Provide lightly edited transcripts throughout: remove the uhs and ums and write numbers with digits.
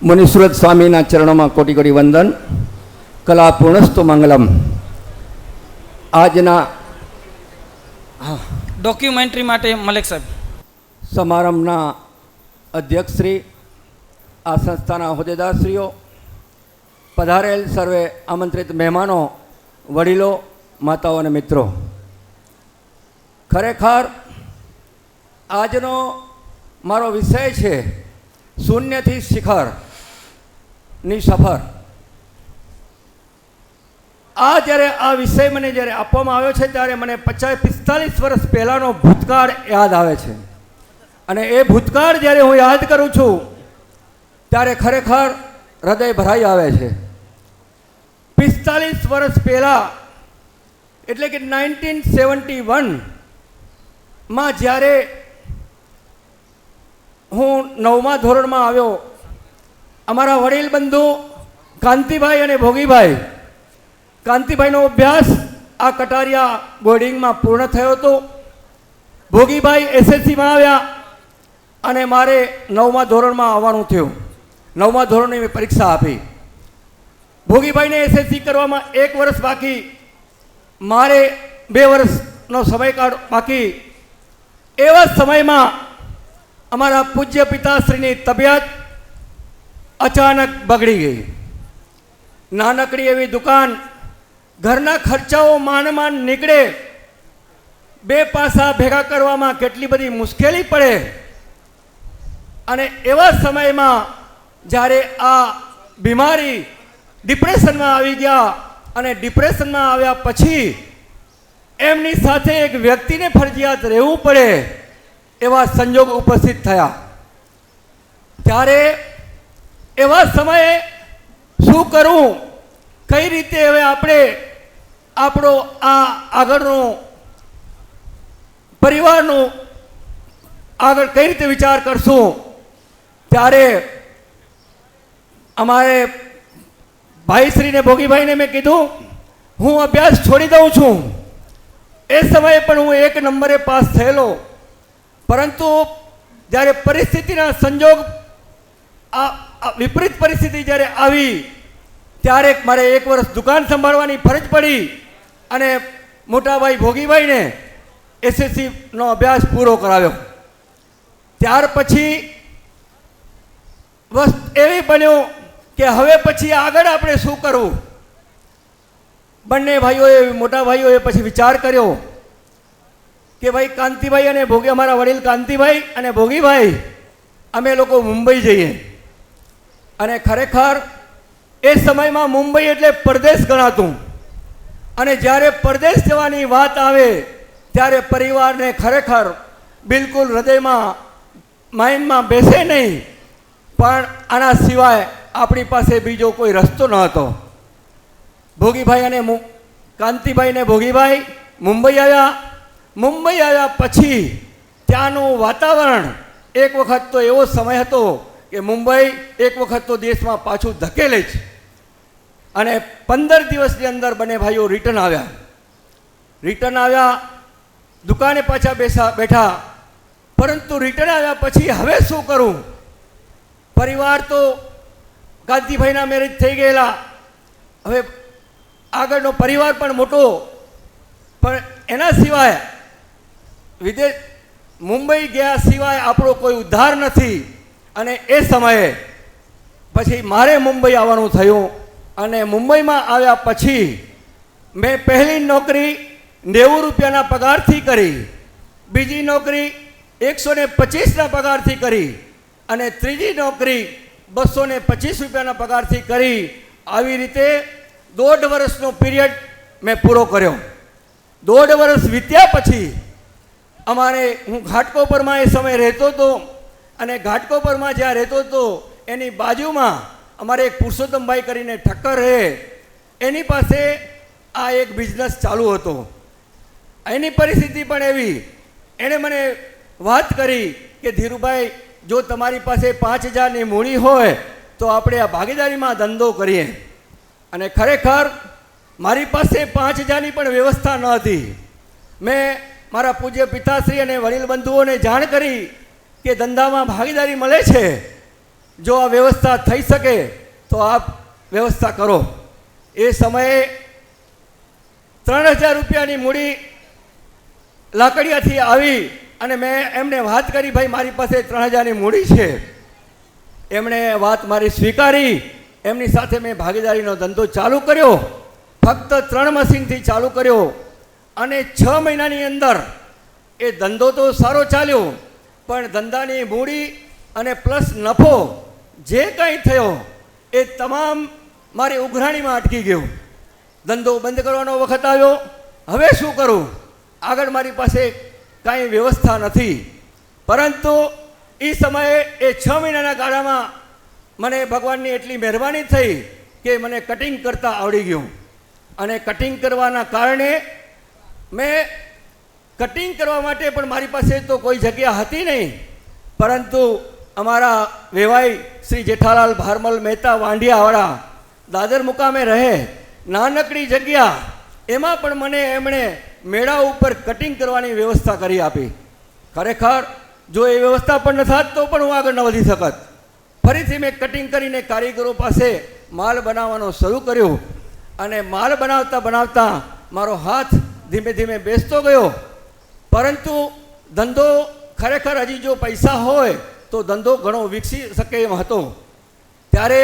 મુનિસુરત સ્વામીના ચરણોમાં કોટી કોટી વંદન. કલા પૂર્ણસ્તુ મંગલમ. આજના ડોક્યુમેન્ટરી માટે મલેક સાહેબ. સમારંભના અધ્યક્ષશ્રી, આ સંસ્થાના હોદ્દેદારશ્રીઓ, પધારેલ સર્વે આમંત્રિત મહેમાનો, વડીલો, માતાઓ અને મિત્રો, ખરેખર આજનો મારો વિષય છે શૂન્યથી શિખરની સફર. આ જ્યારે આ વિષય મને જ્યારે આપવામાં આવ્યો છે ત્યારે મને 45 વર્ષ પહેલાંનો ભૂતકાળ યાદ આવે છે. અને એ ભૂતકાળ જ્યારે હું યાદ કરું છું ત્યારે ખરેખર હૃદય ભરાઈ આવે છે. 45 વર્ષ પહેલાં એટલે કે 1971માં જ્યારે હું 9મા ધોરણમાં આવ્યો, અમારા વડીલ બંધુ કાંતિભાઈ અને ભોગીભાઈ, કાંતિભાઈનો અભ્યાસ આ કટારિયા બોર્ડિંગમાં પૂર્ણ થયો હતો. ભોગીભાઈ એસએસસીમાં આવ્યા અને મારે 9મા ધોરણમાં આવવાનું થયું. 9મા ધોરણની મેં પરીક્ષા આપી. ભોગીભાઈને એસએસસી કરવામાં 1 વર્ષ બાકી, મારે 2 વર્ષનો સમયકાળ બાકી. એવા સમયમાં અમારા પૂજ્ય પિતાશ્રીની તબિયત અચાનક બગડી ગઈ. નાનકડી એવી દુકાન, ઘરના ખર્ચાઓ માંડ નીકળે, 2 પાસા ભેગા કરવામાં કેટલી બધી મુશ્કેલી પડે. અને એવા સમયમાં જ્યારે આ બીમારી ડિપ્રેશનમાં આવી ગયા અને ડિપ્રેશનમાં આવ્યા પછી એમની સાથે એક વ્યક્તિને ફરજિયાત રહેવું પડે એવા સંજોગ ઉપસ્થિત થયા. ત્યારે એવા સમયે શું કરવું, કઈ રીતે હવે આપણે આપણો આ આગળનું પરિવારનું આગળ કઈ રીતે વિચાર કરશું, ત્યારે અમારે ભાઈશ્રીને ભોગીભાઈને મેં કીધું હું અભ્યાસ છોડી દઉં છું. એ સમયે પણ હું 1 નંબરે પાસ થયેલો, પરંતુ જ્યારે પરિસ્થિતિના સંજોગ વિપરીત પરિસ્થિતિ જ્યારે આવી ત્યારે મારે 1 વર્ષ દુકાન સંભાળવાની ફરજ પડી અને મોટાભાઈ ભોગીભાઈને એસએસસીનો અભ્યાસ પૂરો કરાવ્યો. ત્યાર પછી બસ એવી બન્યું કે હવે પછી આગળ આપણે શું કરવું. બંને ભાઈઓએ, મોટા ભાઈઓએ પછી વિચાર કર્યો કે ભાઈ કાંતિભાઈ અને અમારા વડીલ કાંતિભાઈ અને ભોગીભાઈ અમે લોકો મુંબઈ જઈએ. અને ખરેખર એ સમયમાં મુંબઈ એટલે પરદેશ ગણાતું. અને જ્યારે પરદેશ જવાની વાત આવે ત્યારે પરિવારને ખરેખર બિલકુલ હૃદયમાં માઇન્ડમાં બેસે નહીં. પણ આના સિવાય આપણી પાસે બીજો કોઈ રસ્તો ન હતો. ભોગીભાઈ અને કાંતિભાઈ ને ભોગીભાઈ મુંબઈ આવ્યા. મુંબઈ આવ્યા પછી ત્યાંનું વાતાવરણ, એક વખત તો એવો સમય હતો કે મુંબઈ એક વખત તો દેશમાં પાછું ધકેલે જ. અને 15 દિવસની અંદર બંને ભાઈઓ રિટર્ન આવ્યા. દુકાને પાછા બેઠા. પરંતુ રિટર્ન આવ્યા પછી હવે શું કરવું. પરિવાર તો કાંતિભાઈના મેરેજ થઈ ગયેલા, હવે આગળનો પરિવાર પણ મોટો, પણ એના સિવાય મુંબઈ ગયા સિવાય આપણો કોઈ ઉદ્ધાર નથી. અને એ સમયે પછી મારે મુંબઈ આવવાનું થયું. અને મુંબઈમાં આવ્યા પછી મેં પહેલી નોકરી 90 રૂપિયાના પગારથી કરી, બીજી નોકરી 125ના પગારથી કરી, અને ત્રીજી નોકરી 225 રૂપિયાના પગારથી કરી. આવી રીતે 1.5 વર્ષનો પીરિયડ મેં પૂરો કર્યો. 1.5 વર્ષ વીત્યા પછી હું ઘાટકોપરમાં એ સમય રહેતો હતો. અને ઘાટકોપરમાં જ્યાં રહેતો હતો એની બાજુમાં અમારે એક પુરુષોત્તમભાઈ કરીને ઠક્કર રહે, એની પાસે આ એક બિઝનેસ ચાલુ હતો. એની પરિસ્થિતિ પણ એવી, એણે મને વાત કરી કે ધીરુભાઈ, જો તમારી પાસે 5000ની મૂડી હોય તો આપણે આ ભાગીદારીમાં ધંધો કરીએ. અને ખરેખર મારી પાસે 5000ની પણ વ્યવસ્થા ન હતી. મેં મારા પૂજ્ય પિતાશ્રી અને વડીલ બંધુઓને જાણ કરી કે ધંધામાં ભાગીદારી મળે છે, જો આ વ્યવસ્થા થઈ શકે તો આપ વ્યવસ્થા કરો. એ સમયે 3000 રૂપિયાની મૂડી લાકડિયાથી આવી અને મેં એમને વાત કરી, ભાઈ મારી પાસે 3000ની મૂડી છે. એમણે વાત મારી સ્વીકારી. એમની સાથે મેં ભાગીદારીનો ધંધો ચાલુ કર્યો. ફક્ત 3 મશીનથી ચાલુ કર્યો અને 6 મહિનાની અંદર એ ધંધો તો સારો ચાલ્યો, પણ ધંધાની મૂડી અને પ્લસ નફો જે કંઈ થયો એ તમામ મારી ઉઘરાણીમાં અટકી ગયું. ધંધો બંધ કરવાનો વખત આવ્યો. હવે શું કરું? આગળ મારી પાસે કાંઈ વ્યવસ્થા નથી. પરંતુ એ સમયે એ 6 મહિનાના ગાળામાં મને ભગવાનની એટલી મહેરબાની થઈ કે મને કટિંગ કરતાં આવડી ગયું. અને કટિંગ કરવાના કારણે મેં કટિંગ કરવા માટે પણ મારી પાસે તો કોઈ જગ્યા હતી નહીં, પરંતુ અમારા વેવાઈ શ્રી જેઠાલાલ ભારમલ મહેતા વાંઢિયાવાળા દાદર મુકામે રહે, નાનકડી જગ્યા, એમાં પણ મને એમણે મેળા ઉપર કટિંગ કરવાની વ્યવસ્થા કરી આપી. ખરેખર જો એ વ્યવસ્થા પણ ન થાત તો પણ હું આગળ ન વધી શકત. ફરીથી મેં કટિંગ કરીને કારીગરો પાસે માલ બનાવવાનો શરૂ કર્યો અને માલ બનાવતા બનાવતા મારો હાથ ધીમે ધીમે બેસતો ગયો. પરંતુ ધંધો ખરેખર હજી જો પૈસા હોય તો ધંધો ઘણો વિકસી શકે એમ હતો. ત્યારે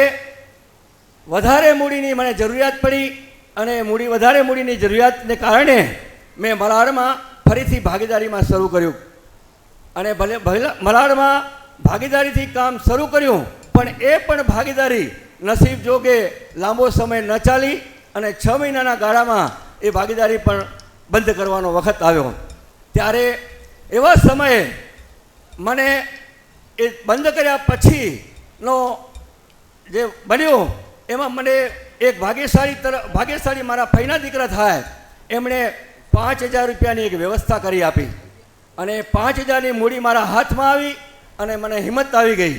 વધારે મૂડીની મને જરૂરિયાત પડી અને વધારે મૂડીની જરૂરિયાતને કારણે મેં મલાડમાં ફરીથી ભાગીદારીમાં શરૂ કર્યું. અને મલાડમાં ભાગીદારીથી કામ શરૂ કર્યું, પણ એ પણ ભાગીદારી નસીબ જોગે લાંબો સમય ન ચાલી અને 6 મહિનાના ગાળામાં એ ભાગીદારી પણ બંધ કરવાનો વખત આવ્યો. ત્યારે એવા સમયે મને એ બંધ કર્યા પછીનો જે બન્યો એમાં મને એક ભાગ્યશાળી મારા ફઈના દીકરા થાય, એમણે 5000 રૂપિયાની એક વ્યવસ્થા કરી આપી અને 5000ની મૂડી મારા હાથમાં આવી અને મને હિંમત આવી ગઈ.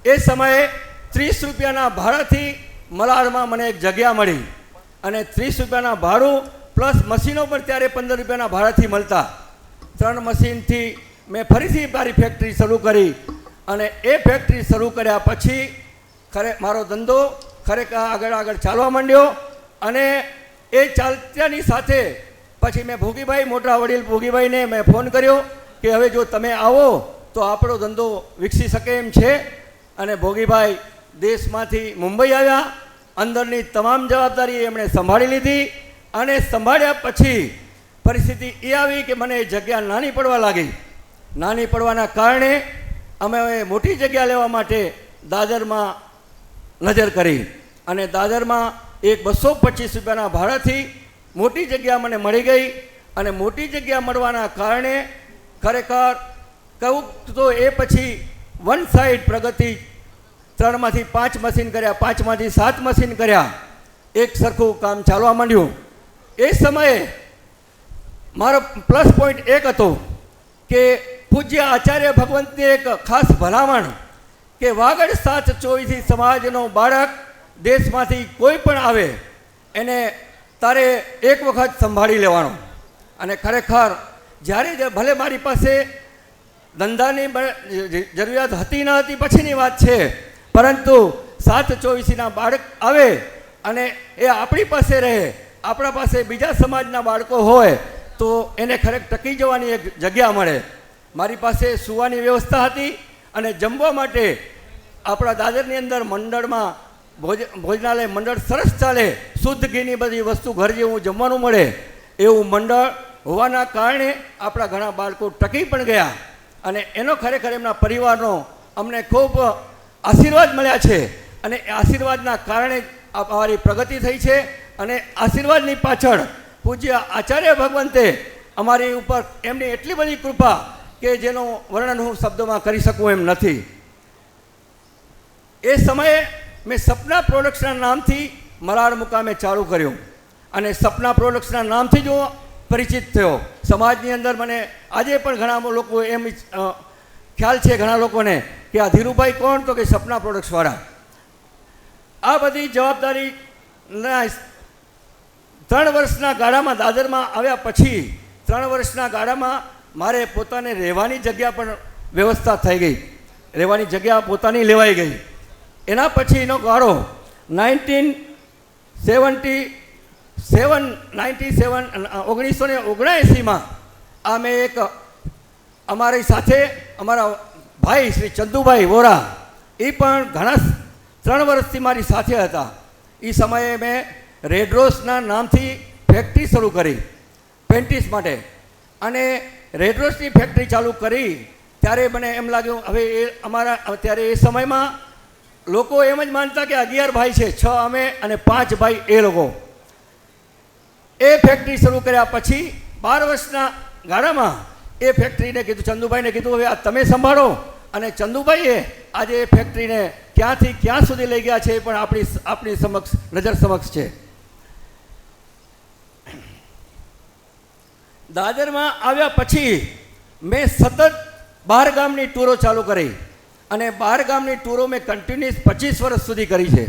એ સમયે 30 રૂપિયાના ભાડાથી મલાડમાં મને એક જગ્યા મળી અને 30 રૂપિયાના ભાડું પ્લસ મશીનો પણ ત્યારે 15 રૂપિયાના ભાડાથી મળતા. 3 મશીનથી મેં ફરીથી મારી ફેક્ટરી શરૂ કરી અને એ ફેક્ટરી શરૂ કર્યા પછી મારો ધંધો ખરેખર આગળ ચાલવા માંડ્યો. અને એ ચાલતાની સાથે પછી મેં ભોગીભાઈ, મોટા વડીલ ભોગીભાઈને મેં ફોન કર્યો કે હવે જો તમે આવો તો આપણો ધંધો વિકસી શકે એમ છે. અને ભોગીભાઈ દેશમાંથી મુંબઈ આવ્યા. અંદરની તમામ જવાબદારી એમણે સંભાળી લીધી અને સંભાળ્યા પછી પરિસ્થિતિ એ આવી કે મને જગ્યા નાની પડવા લાગી. નાની પડવાના કારણે અમે મોટી જગ્યા લેવા માટે દાદરમાં નજર કરી અને દાદરમાં એક 225 રૂપિયાના ભાડાથી મોટી જગ્યા મને મળી ગઈ. અને મોટી જગ્યા મળવાના કારણે ખરેખર કહું તો એ પછી વન સાઈડ પ્રગતિ 3માંથી 5 મશીન કર્યા, 5માંથી 7 મશીન કર્યા. એક સરખું કામ ચાલવા માંડ્યું. એ સમયે મારો પ્લસ પોઈન્ટ એક હતો કે પૂજ્ય આચાર્ય ભગવંતની એક ખાસ ભલામણ કે વાગડ 724 સમાજનો બાળક દેશમાંથી કોઈ પણ આવે એને તારે એક વખત સંભાળી લેવાનો. અને ખરેખર જ્યારે ભલે મારી પાસે ધંધાની જરૂરિયાત હતી ન હતી પછીની વાત છે, પરંતુ 724ના બાળક આવે અને એ આપણી પાસે રહે, આપણા પાસે બીજા સમાજના બાળકો હોય તો એને ખરેખર ટકી જવાની એક જગ્યા મળે. મારી પાસે સૂવાની વ્યવસ્થા હતી અને જમવા માટે આપણા દાદરની અંદર મંડળમાં ભોજનાલય મંડળ સરસ ચાલે, શુદ્ધ ઘીની બધી વસ્તુ ઘર જેવું જમવાનું મળે એવું મંડળ હોવાના કારણે આપણા ઘણા બાળકો ટકી પણ ગયા. અને એનો ખરેખર એમના પરિવારનો અમને ખૂબ આશીર્વાદ મળ્યા છે અને એ આશીર્વાદના કારણે અમારી પ્રગતિ થઈ છે. અને આશીર્વાદની પાછળ પૂજ્ય આચાર્ય ભગવંતે અમારી ઉપર એમની એટલી બધી કૃપા કે જેનું વર્ણન હું શબ્દોમાં કરી શકું એમ નથી. એ સમયે મેં સપના પ્રોડક્શનના નામથી મલાડ મુકામે ચાલુ કર્યું અને સપના પ્રોડક્શનના નામથી જ હું પરિચિત થયો સમાજની અંદર. મને આજે પણ ઘણા લોકો એમ ખ્યાલ છે ઘણા લોકોને કે આ ધીરુભાઈ કોણ, તો કે સપના પ્રોડક્ટ્સવાળા. આ બધી જવાબદારીના 3 વર્ષના ગાળામાં દાદરમાં આવ્યા પછી 3 વર્ષના ગાળામાં મારે પોતાને રહેવાની જગ્યા પણ વ્યવસ્થા થઈ ગઈ, રહેવાની જગ્યા પોતાની લેવાઈ ગઈ. એના પછીનો ગાળો 1979માં અમે એક અમારી સાથે અમારા ભાઈ શ્રી ચંદુભાઈ વોરા એ પણ ઘણા 3 વર્ષથી મારી સાથે હતા. એ સમયે મેં રેડરોસના નામથી ફેક્ટરી શરૂ કરી પેન્ટીસ માટે, અને રેડરોસની ફેક્ટરી ચાલુ કરી ત્યારે મને એમ લાગ્યું હવે એ અમારા ત્યારે એ સમયમાં લોકો એમ જ માનતા કે 11 ભાઈ છે, 6 અમે અને 5 ભાઈ એ લોકો. એ ફેક્ટરી શરૂ કર્યા પછી 12 વર્ષના ગાળામાં એ ફેક્ટરીને કીધું, ચંદુભાઈને કીધું હવે આ તમે સંભાળો, અને ચંદુભાઈએ આજે એ ફેક્ટરીને ક્યાંથી ક્યાં સુધી લઈ ગયા છે એ પણ આપણી સમક્ષ નજર સમક્ષ છે. દાદરમાં આવ્યા પછી મેં સતત 12 ગામની ટૂરો ચાલુ કરી, અને 12 ગામની ટૂરો મેં કન્ટિન્યુઅસ 25 વર્ષ સુધી કરી છે.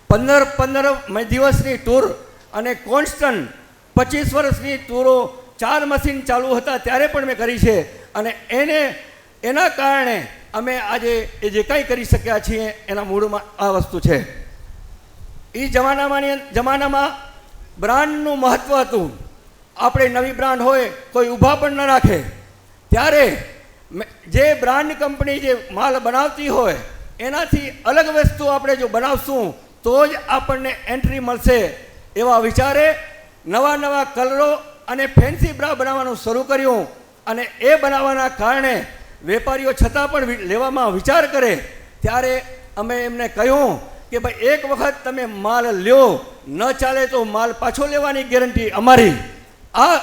15 દિવસની ટૂર અને કોન્સ્ટન્ટ 25 વર્ષની ટૂરો 4 મશીન ચાલુ હતા ત્યારે પણ મેં કરી છે. અને એના કારણે અમે આજે એ જે કંઈ કરી શક્યા છીએ એના મૂળમાં આ વસ્તુ છે. એ જમાનામાં બ્રાન્ડનું મહત્ત્વ હતું. આપણે નવી બ્રાન્ડ હોય કોઈ ઊભા પણ ન રાખે, ત્યારે જે બ્રાન્ડ કંપની જે માલ બનાવતી હોય એનાથી અલગ વસ્તુ આપણે જો બનાવશું તો જ આપણને એન્ટ્રી મળશે એવા વિચારે નવા કલરો અને ફેન્સી બ્રા બનાવવાનું શરૂ કર્યું. અને એ બનાવવાના કારણે વેપારીઓ છતાં પણ લેવામાં વિચાર કરે. ત્યારે અમે એમને કહ્યું કે ભાઈ એક વખત તમે માલ લ્યો, ન ચાલે તો માલ પાછો લેવાની ગેરંટી અમારી. આ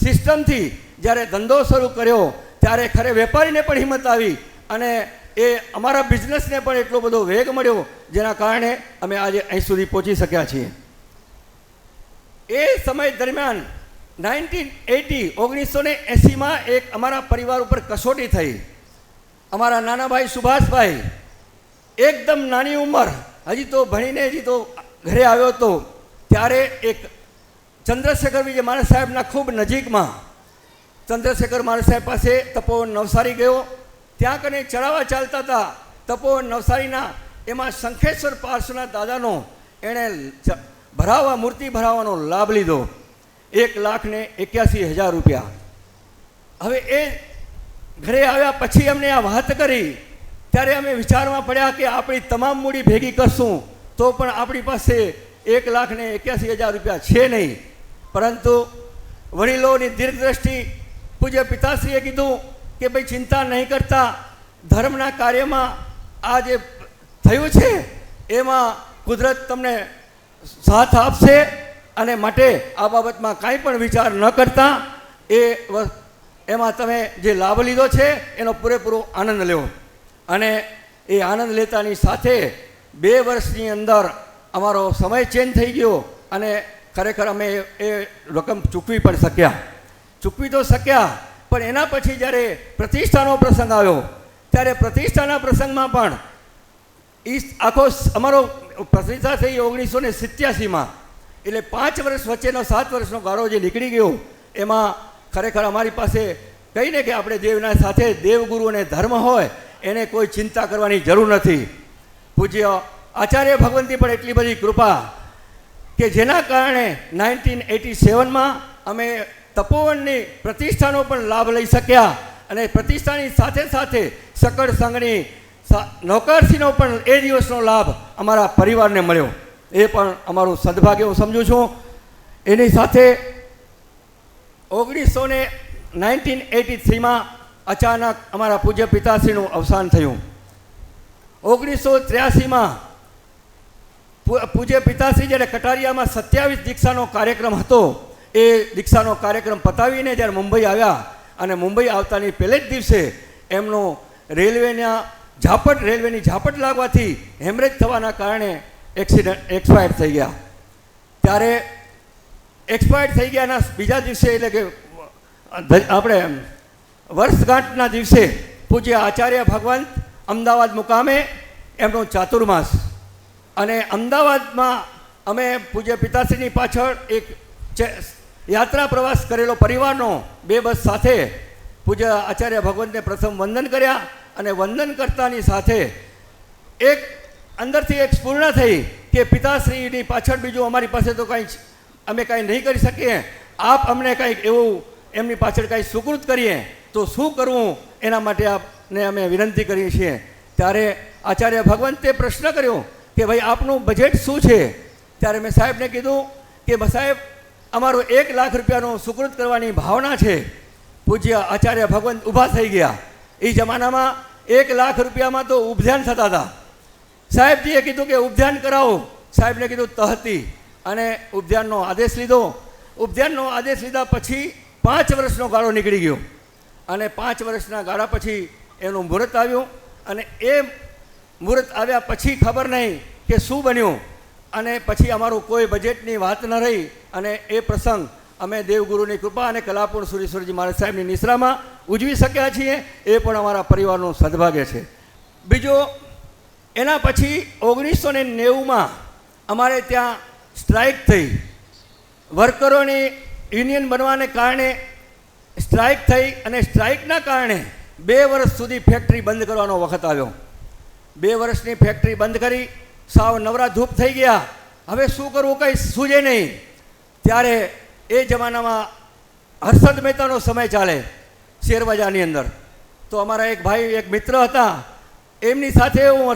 સિસ્ટમથી જ્યારે ધંધો શરૂ કર્યો ત્યારે ખરે વેપારીને પણ હિંમત આવી, અને એ અમારા બિઝનેસને પણ એટલો બધો વેગ મળ્યો જેના કારણે અમે આજે અહીં સુધી પહોંચી શક્યા છીએ. એ સમય દરમિયાન 1980માં એક અમારા પરિવાર ઉપર કસોટી થઈ. અમારા નાના ભાઈ સુભાષભાઈ એકદમ નાની ઉંમર, હજી તો ભણીને હજી તો ઘરે આવ્યો હતો, ત્યારે એક ચંદ્રશેખર વિજય માણસ સાહેબના ખૂબ નજીકમાં ચંદ્રશેખર માણસ સાહેબ પાસે તપોવન નવસારી ગયો. ત્યાં કને ચડાવવા ચાલતા હતા તપોવન નવસારીના, એમાં શંખેશ્વર પાર્શ્વનાથ દાદાનો એણે મૂર્તિ ભરાવવાનો લાભ લીધો, 1,81,000 રૂપિયા. હવે એ ઘરે આવ્યા પછી અમને આ વાત કરી ત્યારે અમે વિચારમાં પડ્યા કે આપણી તમામ મૂડી ભેગી કરશું તો પણ આપણી પાસે 1,81,000 રૂપિયા છે નહીં. પરંતુ વડીલોની દીર્ઘદ્રષ્ટિ પૂજ્ય પિતાશ્રીએ કીધું કે ભાઈ ચિંતા નહીં કરતા, ધર્મના કાર્યમાં આ જે થયું છે એમાં કુદરત તમને સાથ આપશે, અને માટે આ બાબતમાં કાંઈ પણ વિચાર ન કરતા એમાં તમે જે લાભ લીધો છે એનો પૂરેપૂરો આનંદ લેવો. અને એ આનંદ લેતાની સાથે 2 વર્ષની અંદર અમારો સમય ચેન્જ થઈ ગયો, અને ખરેખર અમે એ રકમ ચૂકવી પણ શક્યા. પણ એના પછી જ્યારે પ્રતિષ્ઠાનો પ્રસંગ આવ્યો ત્યારે પ્રતિષ્ઠાના પ્રસંગમાં પણ આખો અમારો પ્રતિષ્ઠા થઈ 1987માં, એટલે 5 વર્ષ વચ્ચેનો 7 વર્ષનો ગાળો જે નીકળી ગયો એમાં ખરેખર અમારી પાસે કહીને કે આપણે દેવના સાથે દેવગુરુ અને ધર્મ હોય એને કોઈ ચિંતા કરવાની જરૂર નથી. પૂજ્ય આચાર્ય ભગવંતી પણ એટલી બધી કૃપા કે જેના કારણે 1987માં અમે તપોવનની પ્રતિષ્ઠાનો પણ લાભ લઈ શક્યા, અને પ્રતિષ્ઠાની સાથે સાથે સકળ સંઘની નોકરસીનો પણ એ દિવસનો લાભ અમારા પરિવારને મળ્યો. એ પણ અમારું સદભાગ્ય હું સમજું છું. એની સાથે 1983માં અચાનક અમારા પૂજ્ય પિતાશ્રીનું અવસાન થયું. 1983માં પૂજ્ય પિતાશ્રી જ્યારે કટારિયામાં 27 દીક્ષાનો કાર્યક્રમ હતો, એ દીક્ષાનો કાર્યક્રમ પતાવીને જ્યારે મુંબઈ આવ્યા, અને મુંબઈ આવતાની પહેલે જ દિવસે એમનો રેલવેની ઝાપટ લાગવાથી હેમરેજ થવાના કારણે એક્સપાયર થઈ ગયા. ત્યારે એક્સપાયર થઈ ગયાના બીજા દિવસે, એટલે કે આપણે વર્ષગાંઠના દિવસે પૂજ્ય આચાર્ય ભગવંત અમદાવાદ મુકામે એમનો ચાતુર્માસ, અને અમદાવાદમાં અમે પૂજ્ય પિતાશ્રીની પાછળ એક યાત્રા પ્રવાસ કરેલો પરિવારનો 2 બસ સાથે પૂજ્ય આચાર્ય ભગવંતને પ્રથમ વંદન કર્યા, અને વંદન કરતાની સાથે એક અંદરથી એક સ્ફૂર્ણા થઈ કે પિતાશ્રીની પાછળ બીજું અમારી પાસે તો કંઈ અમે કાંઈ નહીં કરી શકીએ, આપ અમને કંઈક એવું એમની પાછળ કાંઈ સુકૃત કરીએ તો શું કરવું, એના માટે આપને અમે વિનંતી કરીએ છીએ. ત્યારે આચાર્ય ભગવંતે પ્રશ્ન કર્યો કે ભાઈ આપનું બજેટ શું છે? ત્યારે મેં સાહેબને કીધું કે સાહેબ અમારું 1 લાખ રૂપિયાનું સુકૃત કરવાની ભાવના છે. પૂજ્ય આચાર્ય ભગવંત ઊભા થઈ ગયા. એ જમાનામાં 1 લાખ રૂપિયામાં તો ઉપધ્યાન થતા હતા. સાહેબજીએ કીધું કે ઉપધ્યાન કરાવો. સાહેબને કીધું તહતી, અને ઉપધ્યાનનો આદેશ લીધો. ઉપધ્યાનનો આદેશ લીધા પછી 5 વર્ષનો ગાળો નીકળી ગયો, અને 5 વર્ષના ગાળા પછી એનું મુહૂર્ત આવ્યું. અને એ મુહૂર્ત આવ્યા પછી ખબર નહીં કે શું બન્યું, અને પછી અમારું કોઈ બજેટની વાત ન રહી. અને એ પ્રસંગ અમે દેવગુરુની કૃપા અને કલાપૂર્ણ સુરેશ્વરજી મહારાજ સાહેબની નિશ્રામાં ઉજવી શક્યા છીએ. એ પણ અમારા પરિવારનું સદભાગ્ય છે. બીજો, એના પછી 1990માં અમારે ત્યાં સ્ટ્રાઇક થઈ. વર્કરોની યુનિયન બનવાને કારણે સ્ટ્રાઇક થઈ, અને સ્ટ્રાઇકના કારણે 2 વર્ષ સુધી ફેક્ટરી બંધ કરવાનો વખત આવ્યો. 2 વર્ષની ફેક્ટરી બંધ કરી સાવ નવરા ધૂપ થઈ ગયા. હવે શું કરવું કંઈ સૂઝે નહીં. ત્યારે એ જમાનામાં હર્ષદ મહેતાનો સમય ચાલે શેરબજારની અંદર. તો અમારા એક ભાઈ, એક મિત્ર હતા, એમની સાથે હું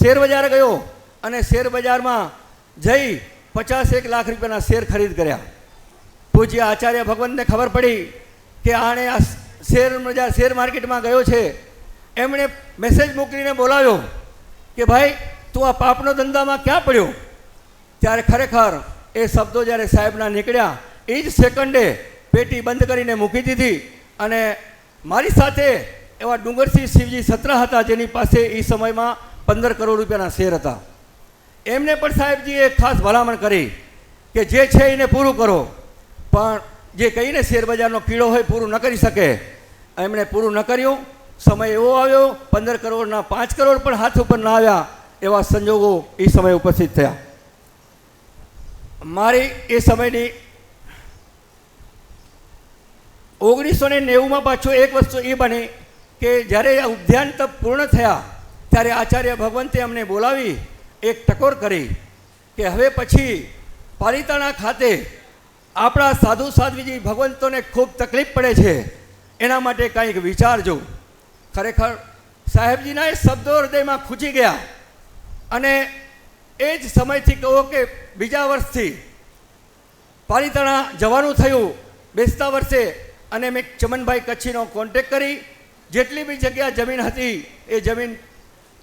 શેરબજાર ગયો, અને શેરબજારમાં જઈ 51 લાખ રૂપિયાના શેર ખરીદ કર્યા. પૂજ્ય આચાર્ય ભગવંતને ખબર પડી કે આણે આ શેર માર્કેટમાં ગયો છે. એમણે મેસેજ મોકલીને બોલાવ્યો કે ભાઈ તું આ પાપનો ધંધામાં ક્યાં પડ્યો? ત્યારે ખરેખર એ શબ્દો જ્યારે સાહેબના નીકળ્યા, એ જ સેકન્ડે પેટી બંધ કરીને મૂકી દીધી. અને મારી સાથે એવા ડુંગરસિંહ શિવજી સત્રા હતા, જેની પાસે એ સમયમાં 15 કરોડ રૂપિયાના શેર હતા. એમને પણ સાહેબજીએ ખાસ ભલામણ કરી કે જે છે એને પૂરું કરો, પણ જે કહીને શેરબજારનો કીડો હોય પૂરું ન કરી શકે. એમણે પૂરું ન કર્યું. સમય એવો આવ્યો 15 કરોડના 5 કરોડ પણ હાથ ઉપર ના આવ્યા. એવા સંજોગો એ સમયે ઉપસ્થિત થયા. મારી એ સમયની 1990માં પાછો એક વસ્તુ એ બની કે જ્યારે આ ઉદ્યાન તપ પૂર્ણ થયા ત્યારે આચાર્ય ભગવંતે અમને બોલાવી એક ટકોર કરી કે હવે પછી પાલિતાણા ખાતે આપણા સાધુ સાધ્વીજી ભગવંતોને ખૂબ તકલીફ પડે છે, એના માટે કંઈક વિચારજો. ખરેખર સાહેબજીના એ શબ્દો હૃદયમાં ખૂંચી ગયા. અને એ જ સમયથી કહો કે બીજા વર્ષથી પાલિતાણા જવાનું થયું બેસતા વર્ષે. અને મેં ચમનભાઈ કચ્છીનો કોન્ટેક કરી જેટલી બી જગ્યા જમીન હતી એ જમીન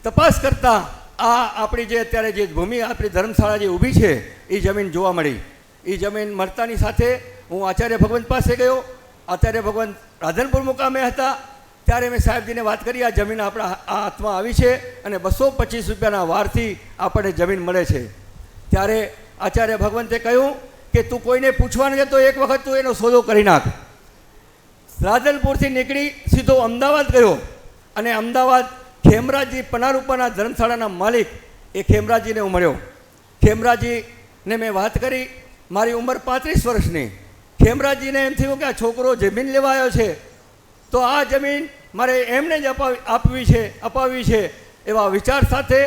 તપાસ કરતાં આ આપણી જે અત્યારે જે ભૂમિ આપણી ધર્મશાળા જે ઊભી છે એ જમીન જોવા મળી. એ જમીન મળતાની સાથે હું આચાર્ય ભગવંત પાસે ગયો. આચાર્ય ભગવંત રાધનપુર મુકામે હતા. ત્યારે મેં સાહેબજીને વાત કરી, આ જમીન આપણા આ હાથમાં આવી છે અને 225 રૂપિયાના વારથી આપણને જમીન મળે છે. ત્યારે આચાર્ય ભગવંતે કહ્યું કે તું કોઈને પૂછવા ન જતો, એક વખત તું એનો સોદો કરી નાખ. રાધનપુરથી નીકળી સીધો અમદાવાદ ગયો, અને અમદાવાદ ખેમરાજી પનારૂપાના ધર્મશાળાના માલિક એ ખેમરાજીને હું મળ્યો. ખેમરાજીને મેં વાત કરી. મારી ઉંમર 35 વર્ષની. ખેમરાજીને એમ થયું કે આ છોકરો જમીન લેવા આવ્યો છે, તો આ જમીન મારે એમને જ અપાવવી છે. એવા વિચાર સાથે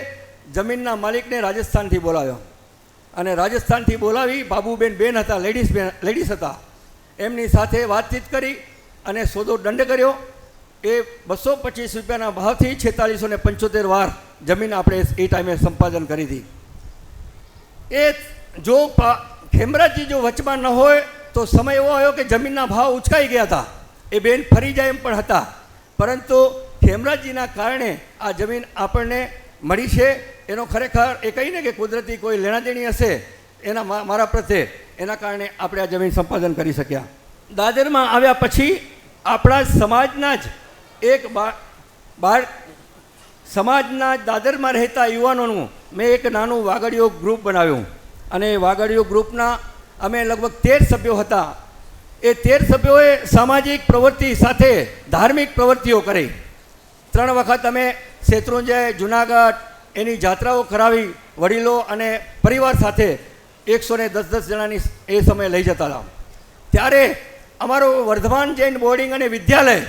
જમીનના માલિકને રાજસ્થાનથી બોલાવ્યો. અને રાજસ્થાનથી બોલાવી બાબુબેન હતા, લેડીઝ હતા. એમની સાથે વાતચીત કરી અને સોદો દંડ કર્યો. એ 225 રૂપિયાના ભાવથી 4675 વાર જમીન આપણે એ ટાઈમે સંપાદન કરી હતી. એ જો ખેમરાજી જો વચમાં ન હોય તો સમય એવો આવ્યો કે જમીનના ભાવ ઉચકાઈ ગયા હતા. એ બેન ફરી જાય એમ પણ હતા, પરંતુ ખેમરાજીના કારણે આ જમીન આપણને મળી છે. એનો ખરેખર એ કહીને કે કુદરતી કોઈ લેણાદેણી હશે એના મારા પ્રત્યે, એના કારણે આપણે આ જમીન સંપાદન કરી શક્યા. દાદરમાં આવ્યા પછી આપણા સમાજના જ એક સમાજના દાદરમાં રહેતા યુવાનોનું મેં એક નાનું વાગડીઓ ગ્રુપ બનાવ્યું. અને વાગડીઓ ગ્રુપના અમે લગભગ 13 સભ્યો હતા. એ 13 સભ્યોએ સામાજિક પ્રવૃત્તિ સાથે ધાર્મિક પ્રવૃત્તિઓ કરી. 3 વખત અમે શેત્રુંજય, જુનાગઢ એની જાત્રાઓ કરાવી. વડીલો અને પરિવાર સાથે 110 જણાની એ સમયે લઈ જતા હતા. ત્યારે અમારું વર્ધમાન જૈન બોર્ડિંગ અને વિદ્યાલય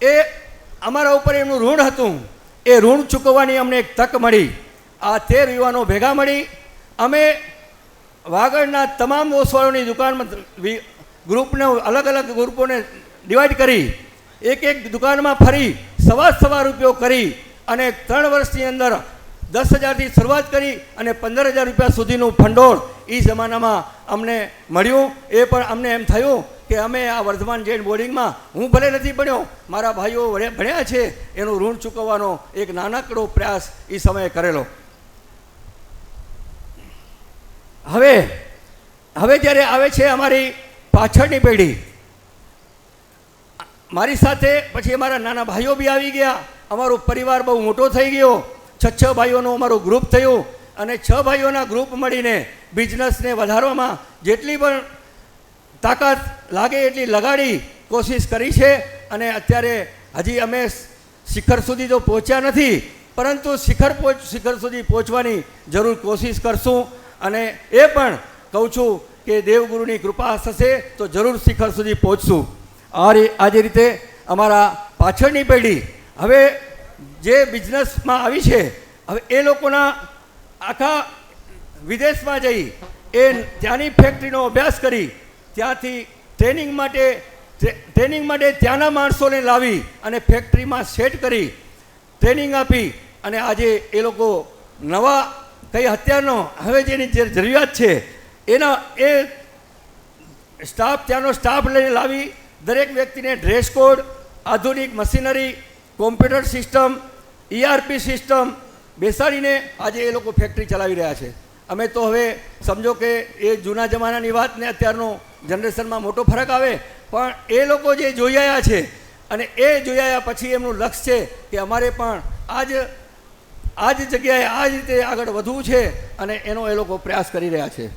એ અમારા ઉપર એમનું ઋણ હતું એ ઋણ ચૂકવવાની અમને એક તક મળી. આ 13 યુવાનો ભેગા મળી અમે વાગડના તમામ ઓસવાળોની દુકાનમાં ગ્રુપને અલગ અલગ ગ્રુપોને ડિવાઈડ કરી એક દુકાનમાં ફરી સવા રૂપિયો કરી અને 3 વર્ષની અંદર 10,000થી શરૂઆત કરી અને 15,000 રૂપિયા સુધીનું ભંડોળ એ જમાનામાં અમને મળ્યું. એ પણ અમને એમ થયું કે અમે આ વર્ધમાન જૈન બોર્ડિંગમાં હું ભલે નથી ભણ્યો, મારા ભાઈઓ ભણ્યા છે, એનું ઋણ ચૂકવવાનો એક નાનકડો પ્રયાસ એ સમયે કરેલો. હવે જ્યારે આવે છે અમારી પાછળની પેઢી, મારી સાથે પછી અમારા નાના ભાઈઓ બી આવી ગયા, અમારો પરિવાર બહુ મોટો થઈ ગયો, 6 ભાઈઓનું અમારું ગ્રુપ થયું અને 6 ભાઈઓના ગ્રુપ મળીને બિઝનેસને વધારવામાં જેટલી પણ તાકાત લાગે એટલી લગાડી કોશિશ કરી છે. અને અત્યારે હજી અમે શિખર સુધી તો પહોંચ્યા નથી, પરંતુ શિખર સુધી પહોંચવાની જરૂર કોશિશ કરશું. અને એ પણ કહું છું કે દેવગુરુની કૃપા થશે તો જરૂર શિખર સુધી પહોંચશું. આ જે રીતે અમારા પાછળની પેઢી હવે જે બિઝનેસમાં આવી છે, હવે એ લોકોના આખા વિદેશમાં જઈ એ ત્યાંની ફેક્ટરીનો અભ્યાસ કરી ત્યાંથી ટ્રેનિંગ માટે ત્યાંના માણસોને લાવી અને ફેક્ટરીમાં સેટ કરી ટ્રેનિંગ આપી અને આજે એ લોકો નવા કઈ હથિયારનો હવે જેની જે જરૂરિયાત છે એ સ્ટાફ ત્યાંનો સ્ટાફ લઈને લાવી દરેક વ્યક્તિને ડ્રેસ કોડ, આધુનિક મશીનરી, કોમ્પ્યુટર સિસ્ટમ, ERP સિસ્ટમ બેસાડીને આજે એ લોકો ફેક્ટરી ચલાવી રહ્યા છે. અમે તો હવે સમજો કે એ જૂના જમાનાની વાત ને અત્યારનો જનરેશનમાં મોટો ફરક આવે, પણ એ લોકો જે જોઈ આવ્યા છે અને એ જોઈ આવ્યા પછી એમનું લક્ષ્ય છે કે અમારે પણ આ જ જગ્યાએ આ જ રીતે આગળ વધવું છે અને એનો એ લોકો પ્રયાસ કરી રહ્યા છે.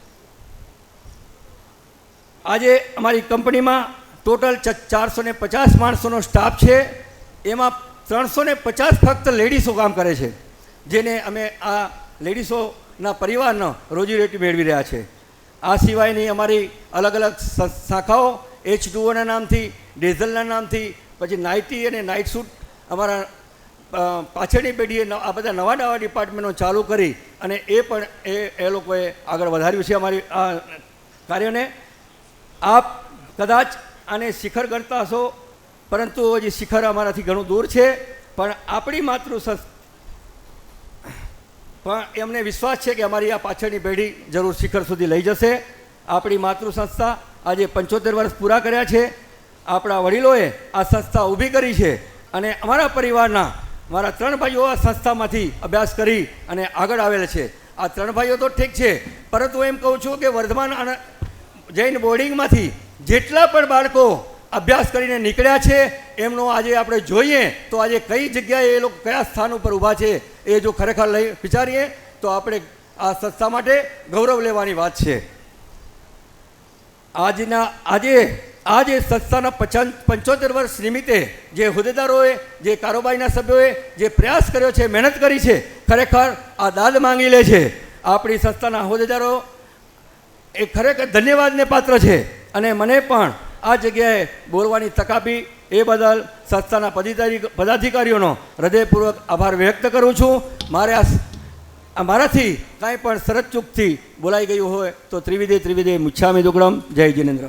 આજે અમારી કંપનીમાં ટોટલ 450 માણસોનો સ્ટાફ છે, એમાં 350 ફક્ત લેડીઝો કામ કરે છે, જેને અમે આ લેડીઝોના પરિવારનો રોજીરોટી મેળવી રહ્યા છે. આ સિવાયની અમારી અલગ અલગ શાખાઓ H2Oના નામથી, ડીઝલના નામથી, પછી નાઇટી અને નાઇટ સૂટ અમારા પાછળની પેઢીએ આ બધા નવા ડિપાર્ટમેન્ટો ચાલુ કરી અને એ પણ એ લોકોએ આગળ વધાર્યું છે અમારી આ કાર્યને. આપ કદાચ આને શિખર ગણતા હશો, પરંતુ હજી શિખર અમારાથી ઘણું દૂર છે, પણ આપણી પણ એમને વિશ્વાસ છે કે અમારી આ પાછળની પેઢી જરૂર શિખર સુધી લઈ જશે. આપણી માતૃ સંસ્થા આજે 75 વર્ષ પૂરા કર્યા છે. આપણા વડીલોએ આ સંસ્થા ઊભી કરી છે અને અમારા પરિવારના મારા 3 ભાઈઓ આ સંસ્થામાંથી અભ્યાસ કરી અને આગળ આવેલા છે. આ 3 ભાઈઓ તો ઠીક છે, પરંતુ એમ કહું છું કે વર્ધમાન જૈન બોર્ડિંગમાંથી જેટલા પણ બાળકો અભ્યાસ કરીને નીકળ્યા છે એમનો આજે આપણે જોઈએ તો આજે કઈ જગ્યાએ એ લોકો કયા સ્થાન ઉપર ઊભા છે એ જો ખરેખર વિચારીએ તો આપણે આ સંસ્થા માટે ગૌરવ લેવાની વાત છે. આજે સંસ્થાના 75 વર્ષ નિમિત્તે જે હોદ્દેદારોએ, જે કારોબારીના સભ્યોએ જે પ્રયાસ કર્યો છે, મહેનત કરી છે, ખરેખર આ દાદ માંગી લે છે. આપણી સંસ્થાના હોદ્દેદારો એ ખરેખર ધન્યવાદને પાત્ર છે અને મને પણ આ જગ્યાએ બોલવાની તક આપી એ બદલ સંસ્થાના પદાધિકારીઓનો હૃદયપૂર્વક આભાર વ્યક્ત કરું છું. મારાથી કાંઈ પણ શરત ચૂકથી બોલાઈ ગયું હોય તો ત્રિવિધે મુચ્છામી દુક્કડમ. જય જિનેન્દ્ર.